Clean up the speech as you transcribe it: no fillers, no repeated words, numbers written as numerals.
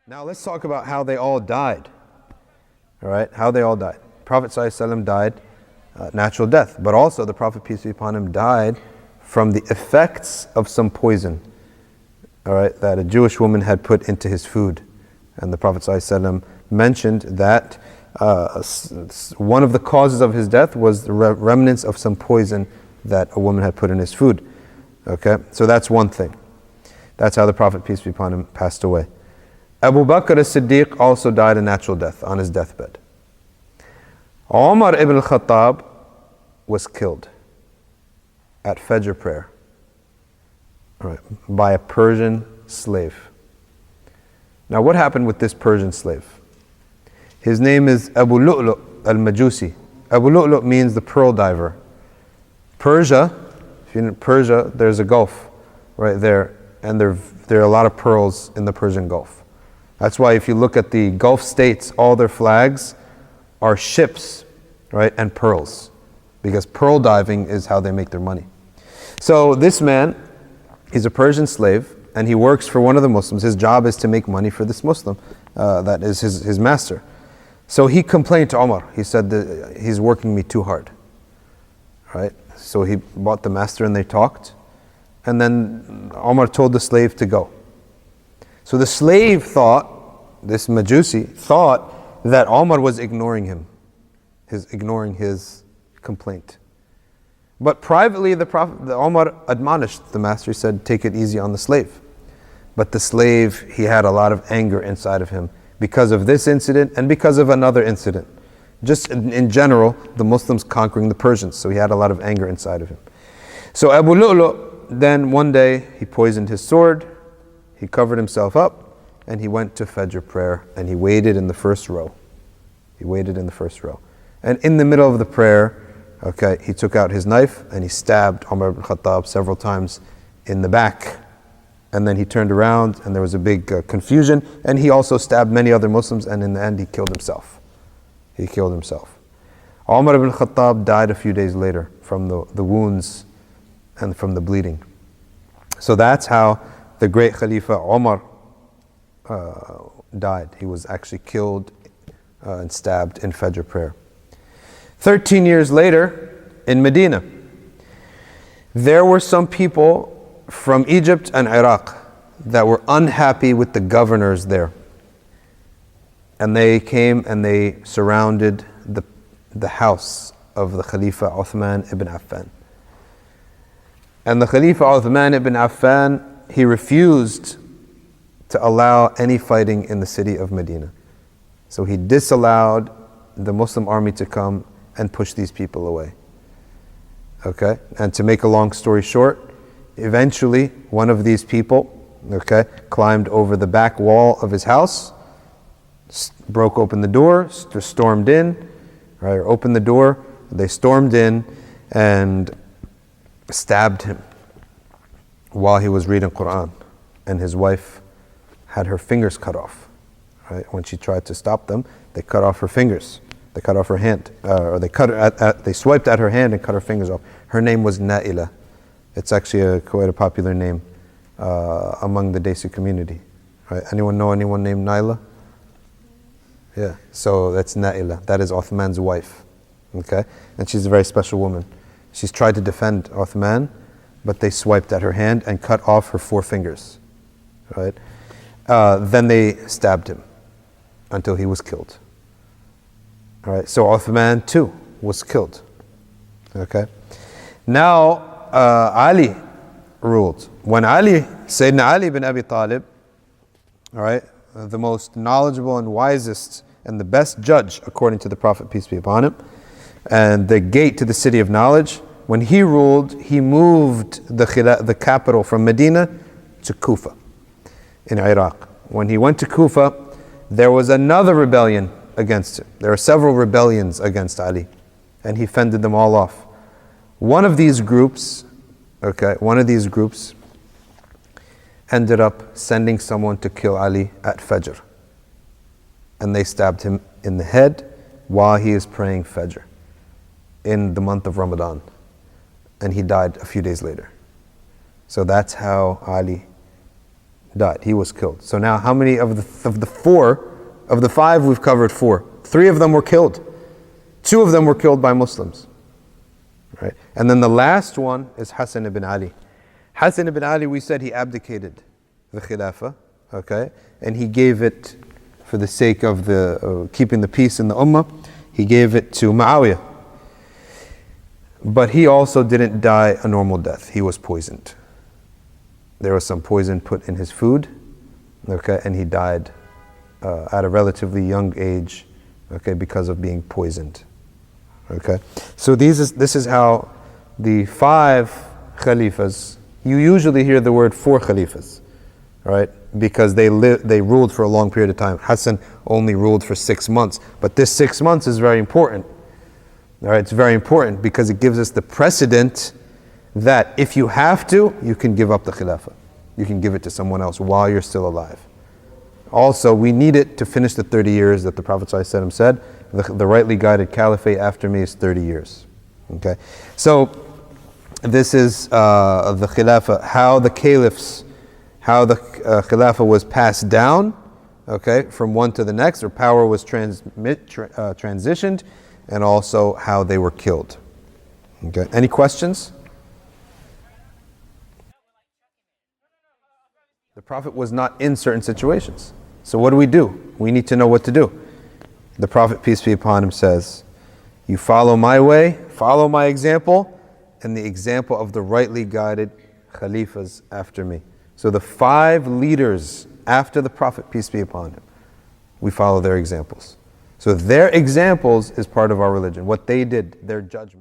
Now let's talk about how they all died. All right, how they all died. Prophet ﷺ died natural death, but also the Prophet, peace be upon him, died from the effects of some poison, all right, that a Jewish woman had put into his food. And the Prophet ﷺ mentioned that one of the causes of his death was the remnants of some poison that a woman had put in his food. Okay, so that's one thing. That's how the Prophet, peace be upon him, passed away. Abu Bakr as-Siddiq also died a natural death on his deathbed. Umar ibn al-Khattab was killed at Fajr prayer, all right, by a Persian slave. Now what happened with this Persian slave? His name is Abu Lu'lu' al-Majusi. Abu Lu'lu' means the pearl diver. Persia, if you're in Persia, there's a gulf right there, and there are a lot of pearls in the Persian Gulf. That's why if you look at the Gulf states, all their flags are ships, right, and pearls, because pearl diving is how they make their money. So this man, he's a Persian slave, and he works for one of the Muslims. His job is to make money for this Muslim, that is his master. So he complained to Umar. He said that he's working me too hard, right? So he brought the master and they talked, and then Umar told the slave to go. So the slave thought, this Majusi thought that Umar was ignoring him, ignoring his complaint. But privately, the Umar admonished the master. He said, take it easy on the slave. But the slave, he had a lot of anger inside of him because of this incident and because of another incident. Just in general, the Muslims conquering the Persians. So he had a lot of anger inside of him. So Abu Lu'lu', then one day, he poisoned his sword, he covered himself up, and he went to Fajr prayer, and he waited in the first row. He waited in the first row. And in the middle of the prayer, okay, he took out his knife and he stabbed Umar ibn Khattab several times in the back. And then he turned around and there was a big confusion, and he also stabbed many other Muslims, and in the end he killed himself. He killed himself. Umar ibn Khattab died a few days later from the wounds and from the bleeding. So that's how the great Khalifa Umar died. He was actually killed and stabbed in Fajr prayer. 13 years later, in Medina, there were some people from Egypt and Iraq that were unhappy with the governors there. And they came and they surrounded the house of the Khalifa Othman ibn Affan. And the Khalifa Othman ibn Affan, he refused to allow any fighting in the city of Medina. So he disallowed the Muslim army to come and push these people away. Okay, and to make a long story short, eventually one of these people, okay, climbed over the back wall of his house, broke open the door, stormed in, right, or opened the door, they stormed in and stabbed him while he was reading Quran, and his wife had her fingers cut off. Right, when she tried to stop them, they cut off her fingers. They cut off her hand, or they swiped at her hand and cut her fingers off. Her name was Naila. It's actually quite a popular name among the Desi community. Right? Anyone know anyone named Naila? Yeah. So that's Naila. That is Uthman's wife. Okay, and she's a very special woman. She's tried to defend Uthman, but they swiped at her hand and cut off her 4 fingers. Right. Then they stabbed him until he was killed. All right, so Uthman too was killed. Okay, now Ali ruled. When Sayyidina Ali bin Abi Talib, all right, the most knowledgeable and wisest and the best judge according to the Prophet, peace be upon him, and the gate to the city of knowledge, when he ruled, he moved the capital from Medina to Kufa in Iraq. When he went to Kufa, there was another rebellion against him. There are several rebellions against Ali, and he fended them all off. One of these groups ended up sending someone to kill Ali at Fajr, and they stabbed him in the head while he is praying Fajr in the month of Ramadan, and he died a few days later. So that's how Ali died. He was killed. So now how many of the five, we've covered four. Three of them were killed. Two of them were killed by Muslims. Right? And then the last one is Hassan ibn Ali. Hassan ibn Ali, we said he abdicated the Khilafa, okay? And he gave it, for the sake of the keeping the peace in the Ummah, he gave it to Muawiyah. But he also didn't die a normal death. He was poisoned. There was some poison put in his food, okay? And he died at a relatively young age, okay, because of being poisoned. Okay, so this is how the five Khalifas, you usually hear the word four Khalifas, right? Because they ruled for a long period of time. Hassan only ruled for 6 months, but this 6 months is very important. All right, it's very important because it gives us the precedent that if you have to, you can give up the Khilafah. You can give it to someone else while you're still alive. Also, we need it to finish the 30 years that the Prophet ﷺ said. The rightly guided caliphate after me is 30 years. Okay, so this is the Khilafa, how the caliphs, how the Khilafa was passed down, okay, from one to the next, or power was transitioned, and also how they were killed. Okay, any questions? The Prophet was not in certain situations. So what do? We need to know what to do. The Prophet, peace be upon him, says, you follow my way, follow my example, and the example of the rightly guided Khalifas after me. So the five leaders after the Prophet, peace be upon him, we follow their examples. So their examples is part of our religion. What they did, their judgment.